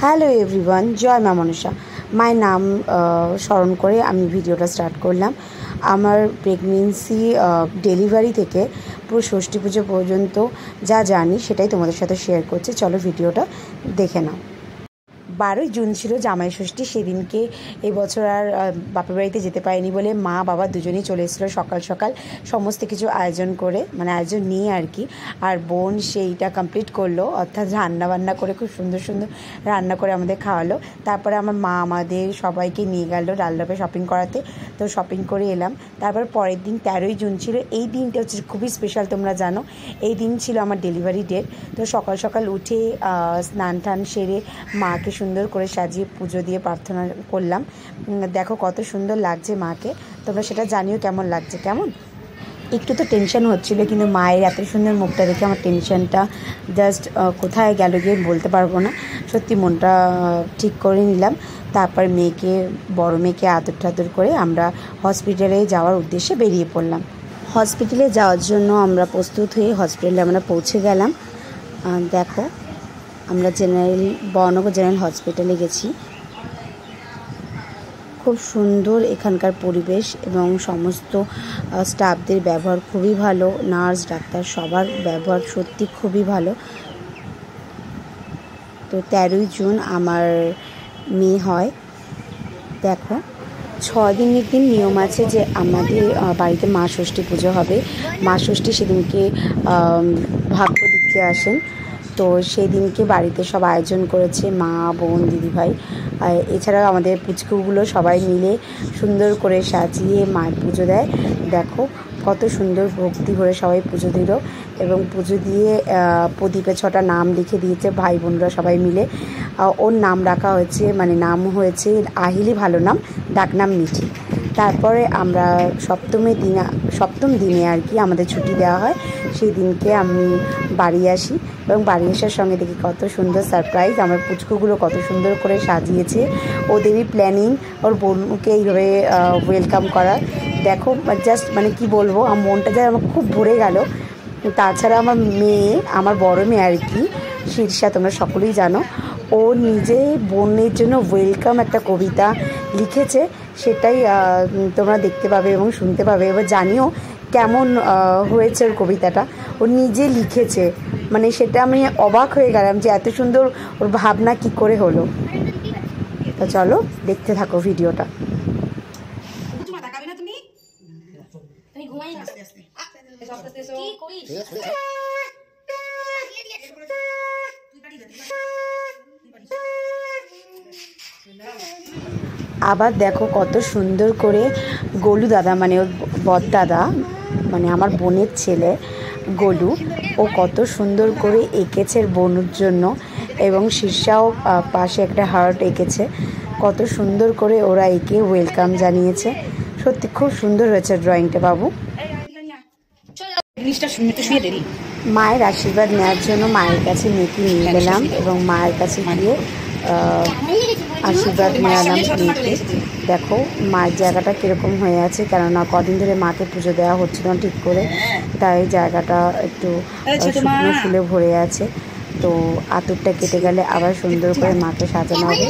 Hello everyone, জয় মা মনসা। মায়ের নাম স্মরণ করে আমি ভিডিওটা স্টার্ট করলাম। আমার প্রেগনেন্সি ডেলিভারি থেকে পুরো ষষ্ঠী পুজো পর্যন্ত যা জানি সেটাই তোমাদের সাথে শেয়ার করছি। চলো ভিডিওটা দেখে নাও। 12ই জুন ছিল জামাই ষষ্ঠী। সেদিনকে এবছর আর বাপের বাড়িতে যেতে পারিনি বলে মা বাবা দুজনেই চলে এসেছিলো সকাল সকাল সমস্ত কিছু আয়োজন করে, মানে আয়োজন নিয়ে আর কি। আর বোন সেইটা কমপ্লিট করলো, অর্থাৎ রান্না করে খুব সুন্দর সুন্দর রান্না করে আমাদের খাওয়ালো। তারপরে আমার মা আমাদের সবাইকে নিয়ে গেল ডালডাপে শপিং করাতে। তো শপিং করে এলাম। তারপর পরের দিন 13ই জুন ছিল। এই দিনটা হচ্ছে খুবই স্পেশাল, তোমরা জানো। এই দিন ছিল আমার ডেলিভারি ডেট। তো সকাল সকাল উঠে স্নান টান সেরে মাকে সুন্দর করে সাজিয়ে পুজো দিয়ে প্রার্থনা করলাম। দেখো কত সুন্দর লাগছে মাকে, তোমরা সেটা জানিও কেমন লাগছে। কেমন একটু তো টেনশন হচ্ছিল, কিন্তু মায়ের এত সুন্দর মুখটা দেখে আমার টেনশনটা জাস্ট কোথায় গেল গিয়ে বলতে পারবো না। সত্যি মনটা ঠিক করে নিলাম। তারপর বড় মেয়েকে আদর টাদর করে আমরা হসপিটালে যাওয়ার উদ্দেশ্যে বেরিয়ে পড়লাম। হসপিটালে যাওয়ার জন্য আমরা প্রস্তুত হয়ে হসপিটালে আমরা পৌঁছে গেলাম। দেখো আমরা বর্ণনগর জেনারেল হসপিটালে গেছি। খুব সুন্দর এখানকার পরিবেশ এবং সমস্ত স্টাফদের ব্যবহার খুবই ভালো। নার্স ডাক্তার সবার ব্যবহার সত্যি খুবই ভালো। তো 13ই জুন আমার মেয়ে হয়। দেখো 6 দিনের দিন নিয়ম আছে যে আমাদের বাড়িতে মা ষষ্ঠী পুজো হবে। মা ষষ্ঠী সেদিনকে ভাগ্য দিতে আসেন। তো সেই দিনকে বাড়িতে সব আয়োজন করেছে মা, বোন, দিদিভাই। এছাড়াও আমাদের পুচকুগুলো সবাই মিলে সুন্দর করে সাজিয়ে মায়ের পুজো দেয়। দেখো কত সুন্দর ভক্তি ভরে সবাই পুজো দিল এবং পুজো দিয়ে প্রদীপে 6টা নাম লিখে দিয়েছে ভাই বোনরা সবাই মিলে। ওর নাম রাখা হয়েছে, মানে নাম হয়েছে আহিলি, ভালো নাম, ডাকনাম মিঠি। তারপরে আমরা সপ্তম দিনে আর কি আমাদের ছুটি দেওয়া হয়। সেই দিনকে আমি বাড়ি আসি এবং বাড়ি আসার সঙ্গে দেখি কত সুন্দর সারপ্রাইজ। আমার পুচকুগুলো কত সুন্দর করে সাজিয়েছে, ওদেরই প্ল্যানিং ওর বোনকে এইভাবে ওয়েলকাম করার। দেখো জাস্ট মানে কি বলবো, আমার মনটা যা আমার খুব ভরে গেল। তাছাড়া আমার মেয়ে, আমার বড় মেয়ে আর কি, শীর্ষা, তোমরা সকলেই জানো, ও নিজে বোনের জন্য ওয়েলকাম একটা কবিতা লিখেছে। সেটাই তোমরা দেখতে পাবে এবং শুনতে পাবে। এবার জানিও কেমন হয়েছে ওর কবিতাটা। ও নিজে লিখেছে, মানে সেটা আমি অবাক হয়ে গেলাম যে এত সুন্দর ওর ভাবনা কি করে হলো। তো চলো দেখতে থাকো ভিডিওটা। আবার দেখো কত সুন্দর করে গোলু দাদা, মানে ওর বড়দাদা, মানে আমার বোনের ছেলে গোলু, ও কত সুন্দর করে এঁকেছে বোনের জন্য। এবং শীর্ষাও পাশে একটা হার্ট এঁকেছে। কত সুন্দর করে ওরা এঁকে ওয়েলকাম জানিয়েছে। সত্যি খুব সুন্দর হয়েছে ড্রয়িংটা বাবু। মায়ের আশীর্বাদ নেওয়ার জন্য মায়ের কাছে মেয়েকে নিয়ে গেলাম এবং মায়ের কাছে গিয়ে আশীর্বাদ নিলাম মেয়েকে। দেখো মায়ের জায়গাটা কীরকম হয়ে আছে, কেননা কদিন ধরে মাকে পুজো দেওয়া হচ্ছিল না ঠিক করে, তাই জায়গাটা একটু শুকনো ফুলে ভরে আছে। তো আতুরটা কেটে গেলে আবার সুন্দর করে মাকে সাজানো হবে,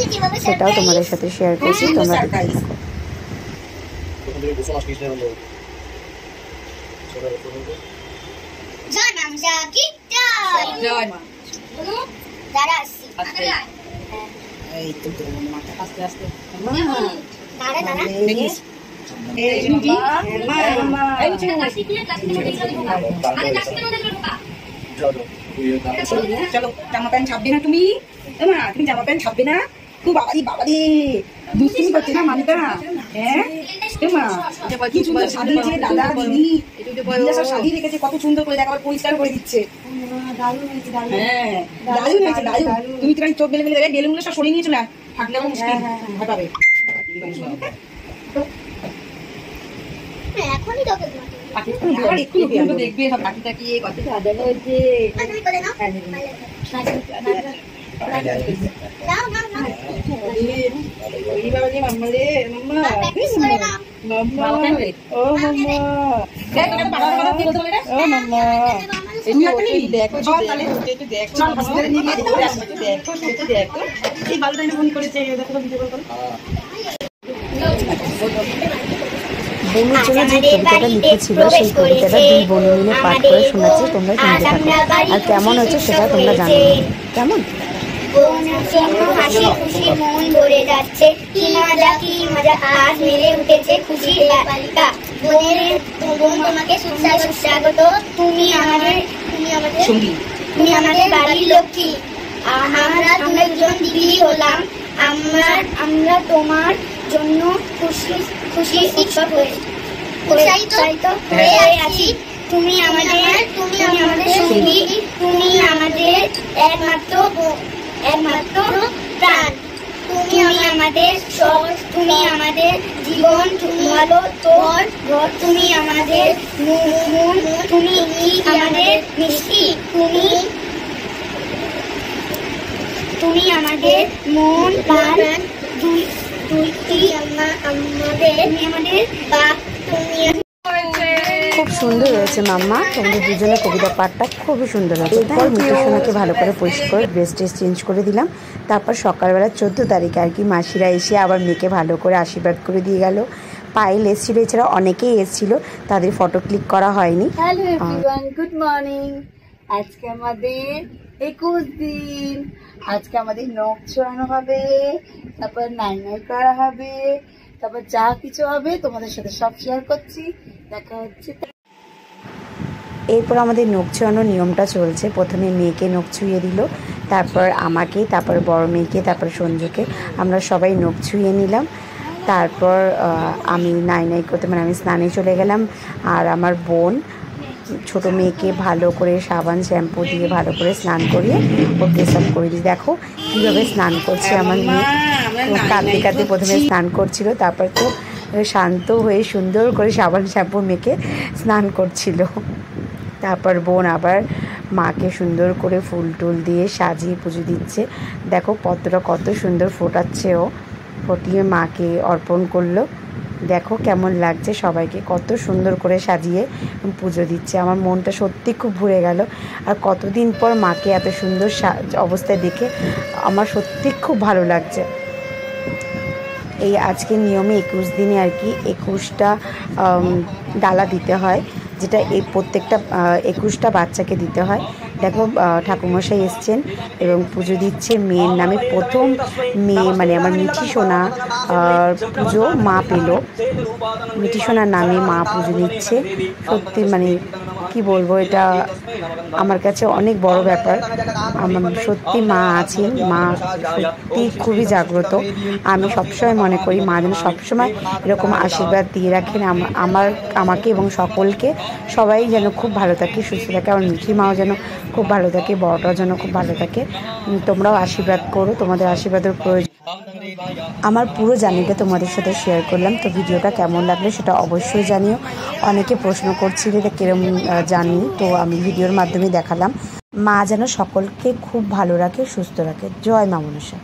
সেটাও তোমাদের সাথে শেয়ার করছি, তোমরা দেখতে চলো জামা প্যান্ট ছাপবে না তুমি? তুমি জামা প্যান্ট ছাপবে না? খুব বাবারি দুষ্টিমি করছে না মানিকা? হ্যাঁ কি সুন্দর সাজিয়েছে দাদা দিদি, শাড়ি রেখেছে কত সুন্দর করে, দেখো পরিষ্কার করে দিচ্ছে। হ্যাঁ দারুণ হয়েছে, দারুণ। তুমি তোমার চোখ মেলে দেখে বেলুনগুলো সব সরিয়ে নিয়েছো না, থাকলে আমার মুশকিল ভয় পাবে। দেখবে সব তাকিয়ে তাকিয়ে কত সাজানো হয়েছে। তুমি একটা নিবি? চল তাহলে। চল হসপিটালে নিয়ে গিয়ে ঘুরে আসবো। এই বালুটা এনে ফোন করেছে, দেখো তো ভিডিও কল করো। বোনের জন্য যে কবিতাটা লিখেছিল সেই কবিতাটা দুই বোন মিলে পাঠ করে শোনাচ্ছি, তোমরা শুনতে থাকো। আর কেমন হচ্ছে সেটা তোমরা জানো। কেমন? হাসি খুশি মন ভরে যাচ্ছে, কি মজা আজ মেলে উঠেছে খুশির বালিকা। বোন তোমাকে সুস্বাগত, তুমি আমাদের সঙ্গী। তুমি আমাদের বাড়ির লক্ষ্মী। আমরা দুজন দিদি হলাম, আমরা তোমার জন্য খুশি উৎসব উৎসাহিত হয়ে আছি। তুমি আমাদের সঙ্গী, তুমি আমাদের একমাত্র প্রাণ। তুমি আমাদের সব, তুমি আমাদের জীবন, তুমি ভালো তোর ঘর, তুমি আমাদের মন, তুমি আমাদের মিষ্টি, তুমি আমাদের মন প্রাণ, তুই আমাদের বাপ, তুমি। খুব সুন্দর হয়েছে মাম্মা, তোমাদের দুজনের কবিতা পাঠটা খুবই সুন্দর হয়েছে। এরপর মিঠু সোনাকে ভালো করে পরিষ্কার ড্রেস চেঞ্জ করে দিলাম। তারপর সকালবেলা 14 তারিখে আর কি মাসিরা এসে আবার মেয়েকে ভালো করে আশীর্বাদ করে দিয়ে গেল। পায়েল এসেছিলো, এছাড়া অনেকেই এসেছিলো, তাদের ফটো ক্লিক করা হয়নি। Hello everyone, good morning. আজকে আমাদের 21 দিন। আজকে আমাদের নখ ছোঁয়ানো হবে, তারপর নাই করা হবে, তারপর যা কিছু হবে তোমাদের সাথে সব শেয়ার করছি। দেখা হচ্ছে। এরপর আমাদের নখ ছোঁয়ানোর নিয়মটা চলছে। প্রথমে মেয়েকে নখ ছুঁয়ে দিল, তারপর আমাকে, তারপর বড় মেয়েকে, তারপর সঞ্জুকে, আমরা সবাই নখ ছুঁয়ে নিলাম। তারপর আমি নাই করতে মানে আমি স্নানে চলে গেলাম। আর আমার বোন ছোটো মেয়েকে ভালো করে সাবান শ্যাম্পু দিয়ে ভালো করে স্নান করিয়ে ও ড্রেস আপ করে দিই। দেখো কীভাবে স্নান করছে আমার মেয়ে। কাঁদতে প্রথমে স্নান করছিল, তারপর তো শান্ত হয়ে সুন্দর করে সাবান শ্যাম্পু মেখে স্নান করছিল। তারপর বোন আবার মাকে সুন্দর করে ফুল টুল দিয়ে সাজিয়ে পুজো দিচ্ছে। দেখো পত্রটা কত সুন্দর ফোটাচ্ছে, ও ফটিয়ে মাকে অর্পণ করলো। দেখো কেমন লাগছে, সবাইকে কত সুন্দর করে সাজিয়ে পুজো দিচ্ছে। আমার মনটা সত্যি খুব ভরে গেল। আর কতদিন পর মাকে এত সুন্দর অবস্থায় দেখে আমার সত্যি খুব ভালো লাগছে। এই আজকের নিয়মে 21 দিনে আর কি 21টা ডালা দিতে হয়, যেটা এই প্রত্যেকটা 21টা বাচ্চাকে দিতে হয়। দেখো ঠাকুরমশাই এসছেন এবং পুজো দিচ্ছে মেয়ের নামে। প্রথম মেয়ে মানে আমার মিঠি সোনা পুজো মা পেল, মিঠি সোনার নামে মা পুজো দিচ্ছে। সত্যি মানে কি বলবো, এটা আমার কাছে অনেক বড় ব্যাপার। আমার সত্যি মা আছেন, মা সত্যি খুবই জাগ্রত। আমি সবসময় মনে করি মা যেন সবসময় এরকম আশীর্বাদ দিয়ে রাখেন আমাকে এবং সকলকে। সবাই যেন খুব ভালো থাকে, সুস্থ থাকে। আমার মিঠি মাও যেন খুব ভালো থাকে, বড়টাও যেন খুব ভালো থাকে। তোমরাও আশীর্বাদ করো, তোমাদের আশীর্বাদের প্রয়োজন। আমার পুরো জার্নিটা তোমাদের সাথে শেয়ার করলাম। তো ভিডিওটা কেমন লাগলো সেটা অবশ্যই জানিও। অনেকে প্রশ্ন করছিলে যে কিরকম জার্নি, তো আমি ভিডিওর মাধ্যমে দেখালাম। মা যেন সকলকে খুব ভালো রাখে, সুস্থ রাখে। জয় মা মনসা।